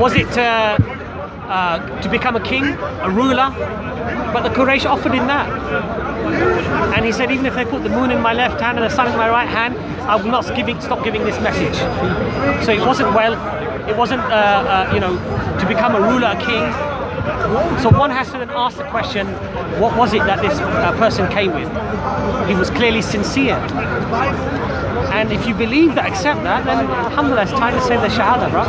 Was it to become a king, a ruler? But the Quraysh offered him that. And he said, even if they put the moon in my left hand and the sun in my right hand, I will not stop giving this message. So it wasn't wealth, it wasn't, you know, to become a ruler, a king. So one has to then ask the question, what was it that this person came with? He was clearly sincere. And if you believe that, accept that, then alhamdulillah, it's time to say the shahada, bro.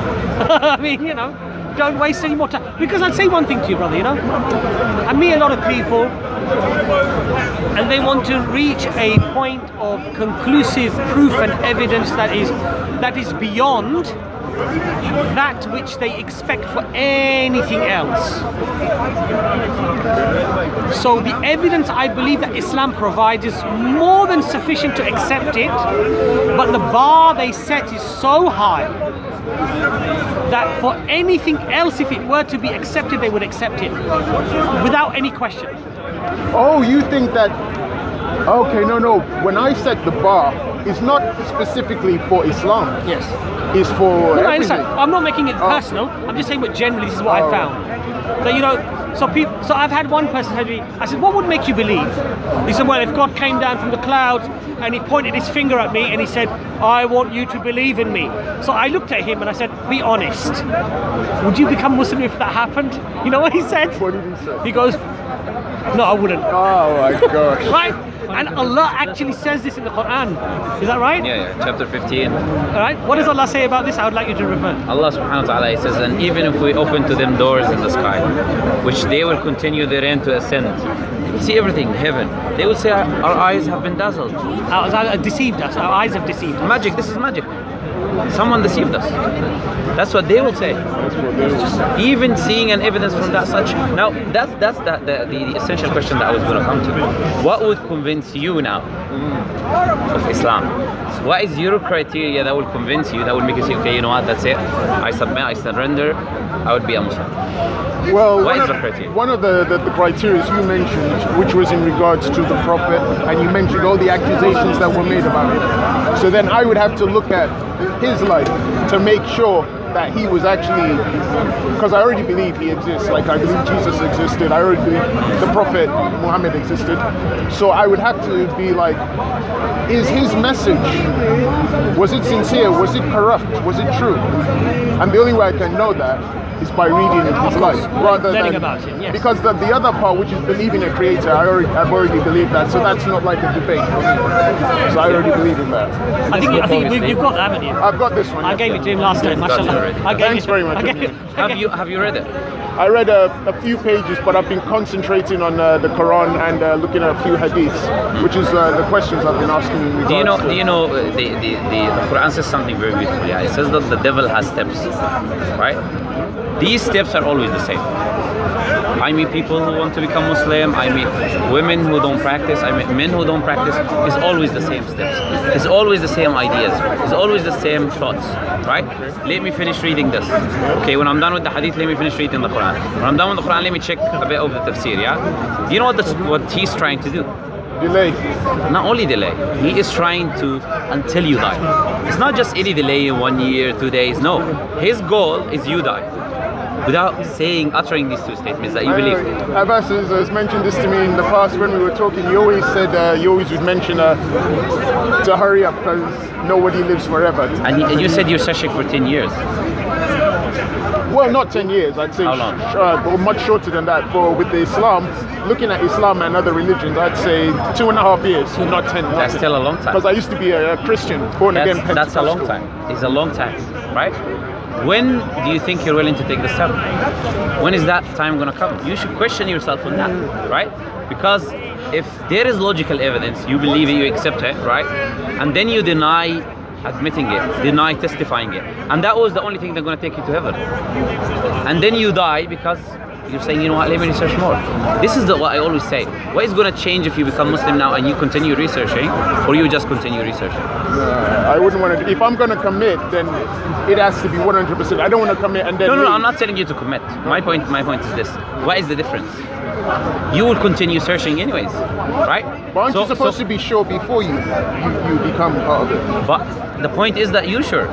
I mean, you know, don't waste any more time. Because I'd say one thing to you, brother, you know, I meet a lot of people and they want to reach a point of conclusive proof and evidence that is beyond that which they expect for anything else. So the evidence I believe that Islam provides is more than sufficient to accept it, but the bar they set is so high that for anything else, if it were to be accepted, they would accept it without any question. Oh, you think that, okay, no, when I set the bar, it's not specifically for Islam. Yes. It's for everything. I'm not making it personal. I'm just saying, but generally, this is what I found. That, you know, so I've had one person say to me, I said, what would make you believe? He said, well, if God came down from the clouds and he pointed his finger at me and he said, I want you to believe in me. So I looked at him and I said, be honest. Would you become Muslim if that happened? You know what he said? What did he say? He goes, no, I wouldn't. Oh my gosh. Right? And Allah actually says this in the Quran. Is that right? Yeah, chapter 15. Alright, what does Allah say about this? I would like you to refer. Allah subhanahu wa ta'ala, he says, and even if we open to them doors in the sky, which they will continue therein to ascend, see everything, heaven, they will say, our eyes have been dazzled. Deceived us, our eyes have deceived us. Magic, this is magic. Someone deceived us. That's what they will say. Even seeing an evidence from that such. Now, that's the essential question that I was going to come to. What would convince you now of Islam? What is your criteria that will convince you, that will make you say, okay, you know what, that's it. I submit, I surrender, I would be a Muslim. Well, what is the criteria? One of the criteria you mentioned, which was in regards to the Prophet, and you mentioned all the accusations that were made about him. So then I would have to look at his life to make sure that he was actually, because I already believe he exists, like I believe Jesus existed, I already believe the Prophet Muhammad existed. So I would have to be like, is his message, was it sincere, was it corrupt, was it true? And the only way I can know that is by reading his life, rather learning than about him, yes. Because the other part, which is believing a creator, I've already believed that, so that's not like a debate for me. So I already believe in that. I think you've got that, haven't you? I've got this one. I gave it to him last time, mashallah. Thanks very much. Have you read it? I read a few pages, but I've been concentrating on the Quran and looking at a few hadiths, which is the questions I've been asking in regards to. Do you know the Quran says something very beautiful. Yeah, it says that the devil has steps, right? These steps are always the same. I meet people who want to become Muslim, I meet women who don't practice, I meet men who don't practice. It's always the same steps. It's always the same ideas. It's always the same thoughts, right? Let me finish reading this. Okay, when I'm done with the hadith, let me finish reading the Quran. When I'm done with the Quran, let me check a bit of the tafsir, yeah? You know what he's trying to do? Delay. Not only delay, he is trying to until you die. It's not just any delay in 1 year, 2 days, no. His goal is you die. Without uttering these two statements that you believe. Abbas has mentioned this to me in the past when we were talking. You always said, you always would mention to hurry up because nobody lives forever. And you said you're searching for 10 years. Well, not 10 years, I'd say. How long? Much shorter than that. But with the Islam, looking at Islam and other religions, I'd say 2.5 years, not 10. That's still a long time. Because I used to be a Christian, born again Pentecostal. That's a long time. It's a long time, right? When do you think you're willing to take the step? When is that time going to come? You should question yourself on that, right? Because if there is logical evidence, you believe it, you accept it, right? And then you deny admitting it, deny testifying it. And that was the only thing that's going to take you to heaven. And then you die because you're saying, you know what, let me research more. This is what I always say. What is going to change if you become Muslim now and you continue researching, or you just continue researching? I wouldn't want to. If I'm going to commit, then it has to be 100%. I don't want to commit and then. No, I'm not telling you to commit. My point is this. What is the difference? You will continue searching anyways, right? But aren't you supposed to be sure before you become part of it? But the point is that you're sure.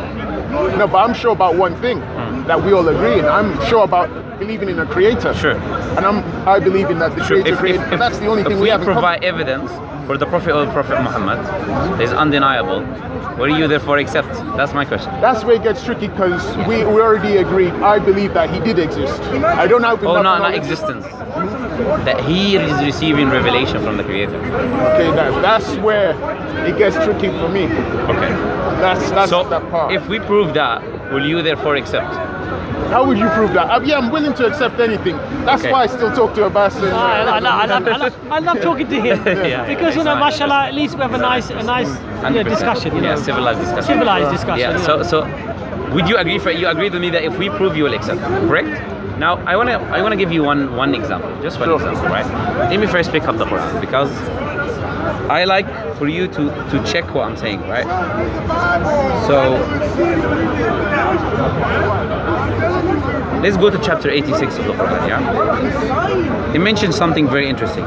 No, but I'm sure about one thing that we all agree in. I'm sure about believing in a creator. Sure. And I believe in that the creator created. If that's the only thing if we have in common. provide evidence for the Prophet or Prophet Muhammad is undeniable, what do you therefore accept? That's my question. That's where it gets tricky because we already agreed. I believe that he did exist. I don't have enough not knowledge. existence. That he is receiving revelation from the Creator. Okay, that's where it gets tricky for me. Okay. That's So that part. if we prove that, will you therefore accept? How would you prove that? Yeah, I'm willing to accept anything. That's Okay. why I still talk to Abbas. And, I love talking to him Yeah, because it's nice. mashallah, at least we have a nice 100%. discussion. Yeah, civilized discussion. Civilized discussion. Yeah. So would you agree? You agreed with me that if we prove, you will accept, correct? Now I wanna give you one example, just one example, right? Let me first pick up the Quran because I like for you to check what I'm saying, right? So let's go to chapter 86 of the Quran, yeah? It mentions something very interesting.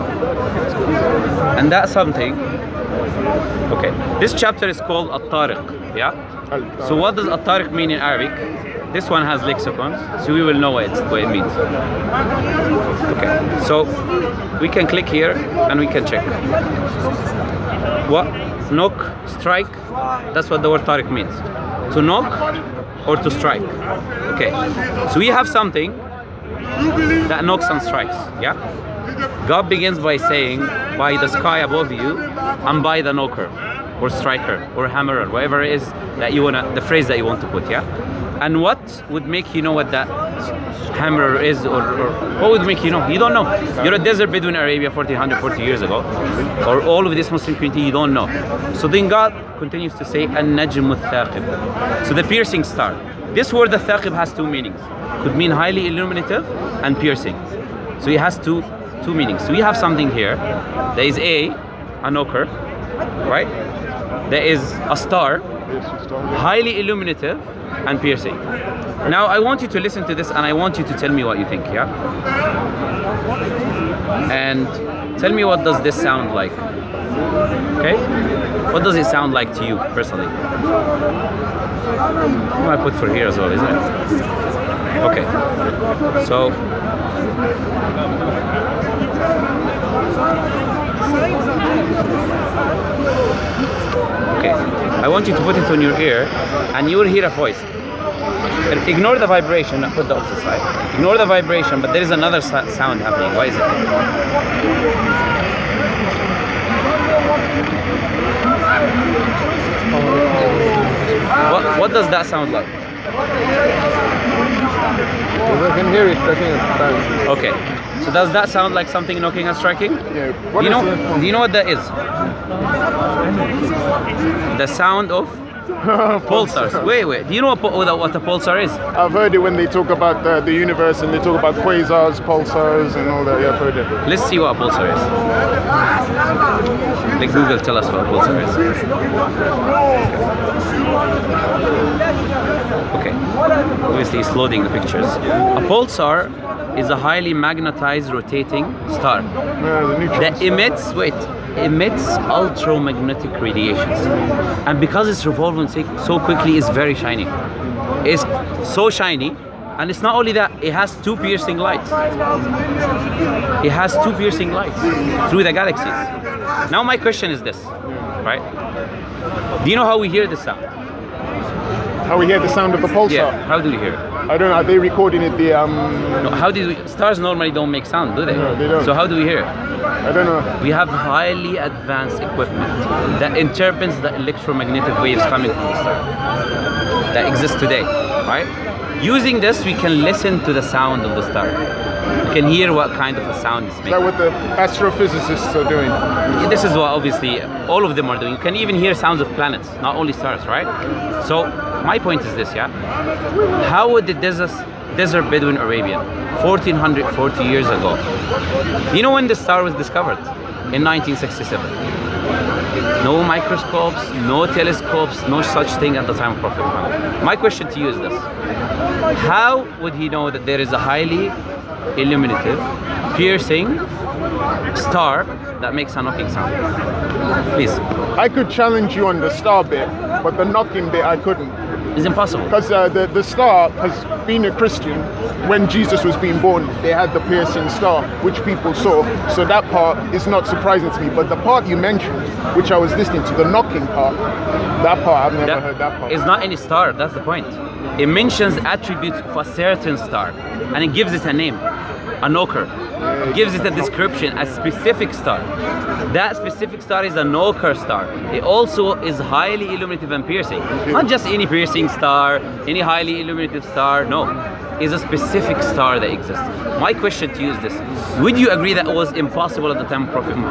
And that something, okay, this chapter is called At-Tariq, yeah? So what does At-Tariq mean in Arabic? This one has lexicons, so we will know what it means. Okay, so we can click here and we can check. What? Knock, strike, that's what the word tariq means. To knock or to strike. Okay, so we have something that knocks and strikes, yeah? God begins by saying, by the sky above you and by the knocker or striker or hammerer, whatever it is that you wanna, the phrase that you want to put, yeah? And what would make you know what that hammerer is, or what would make you know? You don't know. You're a desert Bedouin in Arabia 1440 years ago, or all of this Muslim community, you don't know. So then God continues to say, An-Najmu Thaqib. So the piercing star. This word, the Thaqib, has two meanings. Could mean highly illuminative and piercing. So it has two meanings. So we have something here. There is a knocker, right? There is a star, highly illuminative and piercing. Now I want you to listen to this and I want you to tell me what you think, yeah? And tell me, what does this sound like? Okay? What does it sound like to you personally? I put for here as well, isn't it? Okay. So okay, I want you to put it on your ear and you will hear a voice. Ignore the vibration, put the opposite side. Ignore the vibration, but there is another sound happening. Why is it? What does that sound like? I can hear it striking at the Okay, so does that sound like something knocking and striking? Yeah. Do you know what that is? The sound of pulsars. Wait. Do you know what a pulsar is? I've heard it when they talk about the universe and they talk about quasars, pulsars and all that. Yeah, I've heard it. Let's see what a pulsar is. Let Google tell us what a pulsar is. Okay. Obviously it's loading the pictures. A pulsar is a highly magnetized rotating star that emits ultramagnetic radiations, and because it's revolving so quickly, it's very shiny. It's so shiny, and it's not only that, it has two piercing lights. It has two piercing lights through the galaxies. Now my question is this, right? Do you know how we hear this sound? How we hear the sound of the pulsar? Yeah, how do we hear it? I don't know, are they recording it No, how do we, stars normally don't make sound, do they? No, they don't. So how do we hear it? I don't know. We have highly advanced equipment that interprets the electromagnetic waves coming from the star that exists today, right? Using this, we can listen to the sound of the star. We can hear what kind of a sound it's making. Is that what the astrophysicists are doing? This is what obviously all of them are doing. You can even hear sounds of planets, not only stars, right? So my point is this, yeah? How would the desert Bedouin Arabian 1440 years ago, you know when the star was discovered? In 1967. No microscopes, no telescopes, no such thing at the time of Prophet Muhammad. My question to you is this: how would he know that there is a highly illuminative, piercing star that makes a knocking sound? Please. I could challenge you on the star bit, but the knocking bit I couldn't. It's impossible. Because the star, because being a Christian, when Jesus was being born, they had the piercing star, which people saw. So that part is not surprising to me. But the part you mentioned, which I was listening to, the knocking part, that part, I've never heard that part. It's not any star, that's the point. It mentions attributes of a certain star, and it gives it a name, a knocker. It gives it a description, a specific star. That specific star is a knocker star. It also is highly illuminative and piercing. Not just any piercing star, any highly illuminative star, no. It's a specific star that exists. My question to you is this: would you agree that it was impossible at the time of Prophet Muhammad?